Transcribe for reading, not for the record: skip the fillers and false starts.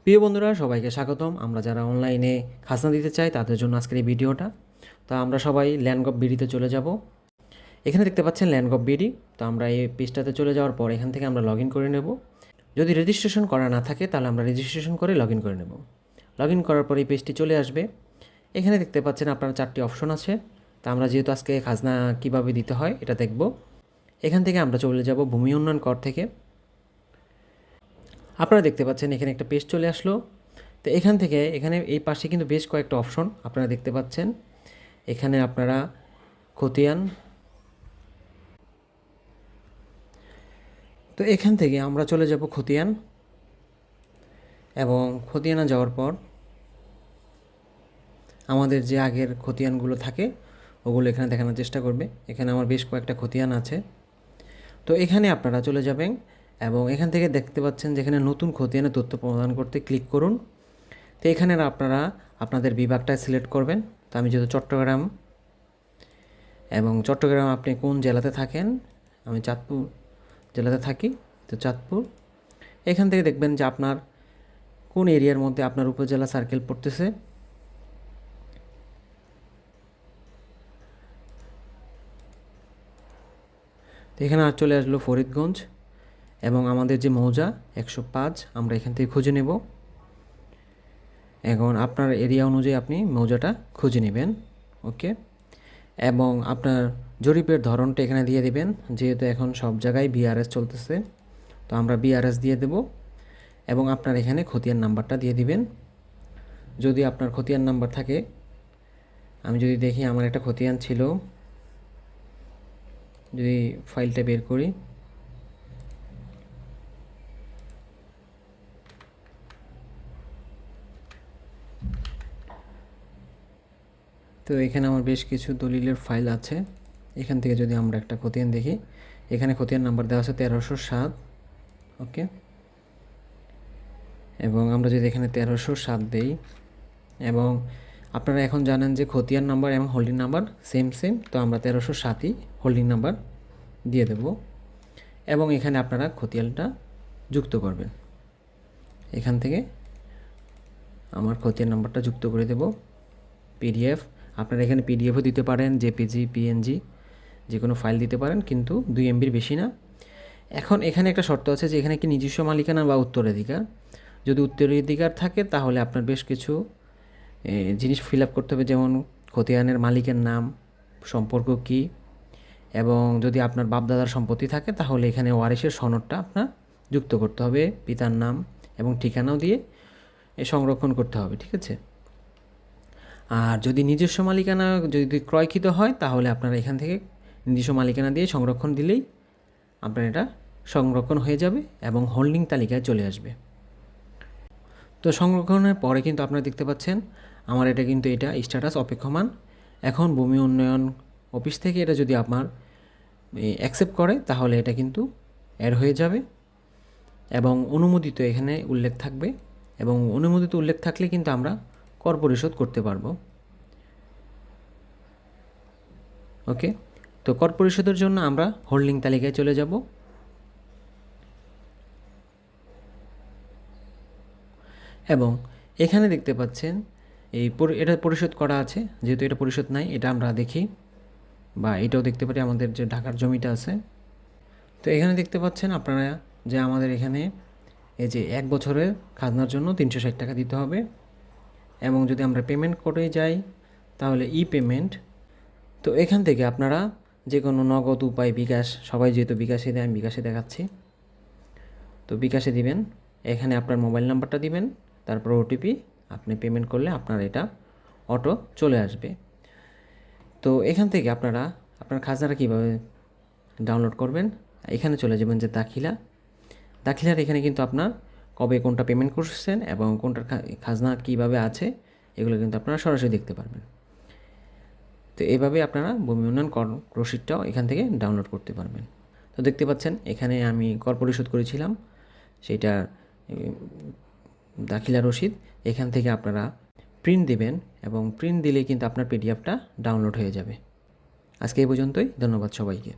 প্রিয় বন্ধুরা, সবাইকে স্বাগতম। আমরা যারা অনলাইনে খাজনা দিতে চাই তাদের জন্য আজকের এই ভিডিওটা। তো আমরা সবাই ল্যান্ড গভ বিডিতে চলে যাব। এখানে দেখতে পাচ্ছেন ল্যান্ড গভ বিডি। তো আমরা এই পেজটাতে চলে যাওয়ার পর এখান থেকে আমরা লগ ইন করে নেব। যদি রেজিস্ট্রেশন করা না থাকে তাহলে আমরা রেজিস্ট্রেশন করে লগ ইন করে নেব। লগ ইন করার পর এই পেজটি চলে আসবে। এখানে দেখতে পাচ্ছেন আপনার 4টি অপশন আছে। তা আমরা যেহেতু আজকে খাজনা কীভাবে দিতে হয় এটা দেখব। এখান থেকে আমরা চলে যাব ভূমি উন্নয়ন কর থেকে। আপনারা দেখতে পাচ্ছেন এখানে একটা পেজ চলে আসলো। তো এখান থেকে এখানে এই পাশে কিন্তু বেশ কয়েকটা অপশন আপনারা দেখতে পাচ্ছেন। এখানে আপনারা খতিয়ান, তো এখান থেকে আমরা চলে যাব খতিয়ান, এবং খতিয়ানে যাওয়ার পর আমাদের যে আগের খতিয়ানগুলো থাকে ওগুলো এখানে দেখানোর চেষ্টা করবে। এখানে আমার বেশ কয়েকটা খতিয়ান আছে। তো এখানে আপনারা চলে যাবেন এবং এখান থেকে দেখতে পাচ্ছেন যেখানে নতুন খতিয়ানের তথ্য প্রদান করতে ক্লিক করুন। তো এখানে আপনারা আপনাদের বিভাগটা সিলেক্ট করবেন। তো আমি যেহেতু চট্টগ্রাম, এবং চট্টগ্রাম আপনি কোন জেলাতে থাকেন, আমি চাঁদপুর জেলাতে থাকি, তো চাঁদপুর। এখান থেকে দেখবেন যে আপনার কোন এরিয়ার মধ্যে আপনার উপজেলা সার্কেল পড়তেছে। তো এখানে আর চলে আসলো ফরিদগঞ্জ, এবং আমাদের যে মৌজা 105 আমরা এখান থেকে খুঁজে নেব। এখন আপনার এরিয়া অনুযায়ী আপনি মৌজাটা খুঁজে নেবেন। ওকে, এবং আপনার জরিপের ধরনটা এখানে দিয়ে দিবেন। যেহেতু এখন সব জায়গায় বিআরএস চলতেছে, তো আমরা বিআরএস দিয়ে দেব। এবং আপনার এখানে খতিয়ান নাম্বারটা দিয়ে দিবেন যদি আপনার খতিয়ান নাম্বার থাকে। আমি যদি দেখি আমার একটা খতিয়ান ছিল, যদি ফাইলটা বের করি, তো এখানে আমার বেশ কিছু দলিলের ফাইল আছে। এখান থেকে যদি আমরা একটা খতিয়ান দেখি, এখানে খতিয়ান নাম্বার দেওয়া আছে 1307। ওকে, এবং আমরা যদি এখানে 1307 দেই, এবং আপনারা এখন জানেন যে খতিয়ান নাম্বার এবং হোল্ডিং নাম্বার সেম, তো আমরা 1307ই হোল্ডিং নাম্বার দিয়ে দেব। এবং এখানে আপনারা খতিয়ানটা যুক্ত করবেন। এখান থেকে আমার খতিয়ান নাম্বারটা যুক্ত করে দেব। পিডিএফ, আপনারা এখানে পিডিএফও দিতে পারেন, জেপিজি, পিএনজি, যে কোনো ফাইল দিতে পারেন, কিন্তু 2 MBর বেশি না। এখন এখানে একটা শর্ত আছে যে এখানে কি নিজস্ব মালিকানা বা উত্তরাধিকার। যদি উত্তরাধিকার থাকে তাহলে আপনার বেশ কিছু জিনিস ফিল আপ করতে হবে, যেমন খতিয়ানের মালিকের নাম, সম্পর্ক কী, এবং যদি আপনার বাপদাদার সম্পত্তি থাকে তাহলে এখানে ওয়ারিশের সনদটা আপনার যুক্ত করতে হবে, পিতার নাম এবং ঠিকানাও দিয়ে সংরক্ষণ করতে হবে। ঠিক আছে। আর যদি নিজস্ব মালিকানা যদি ক্রয়কৃত হয় তাহলে আপনারা এখান থেকে নিজস্ব মালিকানা দিয়ে সংরক্ষণ দিলেই আপনার এটা সংরক্ষণ হয়ে যাবে এবং হোল্ডিং তালিকায় চলে আসবে। তো সংরক্ষণের পরে কিন্তু আপনারা দেখতে পাচ্ছেন আমার এটা কিন্তু এটা স্ট্যাটাস অপেক্ষমান। এখন ভূমি উন্নয়ন অফিস থেকে এটা যদি আপনার অ্যাকসেপ্ট করে তাহলে এটা কিন্তু অ্যাড হয়ে যাবে, এবং অনুমোদিত এখানে উল্লেখ থাকবে, এবং অনুমোদিত উল্লেখ থাকলে কিন্তু আমরা কর পরিশোধ করতে পারবো। ওকে, তো কর পরিশোধের জন্য আমরা হোল্ডিং তালিকায় চলে যাব। এবং এখানে দেখতে পাচ্ছেন এটা পরিশোধ করা আছে। যেহেতু এটা পরিশোধ নাই, এটা আমরা দেখি, বা এটাও দেখতে পারি আমাদের যে ঢাকার জমিটা আছে। তো এখানে দেখতে পাচ্ছেন আপনারা যে আমাদের এখানে এই যে 1 বছরের খাজনার জন্য 360 টাকা দিতে হবে। এবং যদি আমরা পেমেন্ট করে যাই তাহলে পেমেন্ট, তো এখান থেকে আপনারা যে কোনো নগদ উপায়, বিকাশ, সবাই যেহেতু বিকাশে দেয় আমি বিকাশে দেখাচ্ছি, তো বিকাশে দিবেন। এখানে আপনার মোবাইল নাম্বারটা দিবেন, তারপর ওটিপি, আপনি পেমেন্ট করলে আপনার এটা অটো চলে আসবে। তো এখান থেকে আপনারা আপনার খাজনাটা কীভাবে ডাউনলোড করবেন, এখানে চলে যাবেন যে দাখিলার এখানে কিন্তু আপনার কবে কোনটা পেমেন্ট করছেন এবং কোনটার খাজনা কীভাবে আছে এগুলো কিন্তু আপনারা সরাসরি দেখতে পারবেন। তো এইভাবে আপনারা ভূমি উন্নয়ন কর রসিদটাও এখান থেকে ডাউনলোড করতে পারবেন। তো দেখতে পাচ্ছেন এখানে আমি কর পরিশোধ করেছিলাম, সেইটার দাখিলা রসিদ। এখান থেকে আপনারা প্রিন্ট দিবেন, এবং প্রিন্ট দিলেই কিন্তু আপনার পিডিএফটা ডাউনলোড হয়ে যাবে। আজকে এই পর্যন্তই। ধন্যবাদ সবাইকে।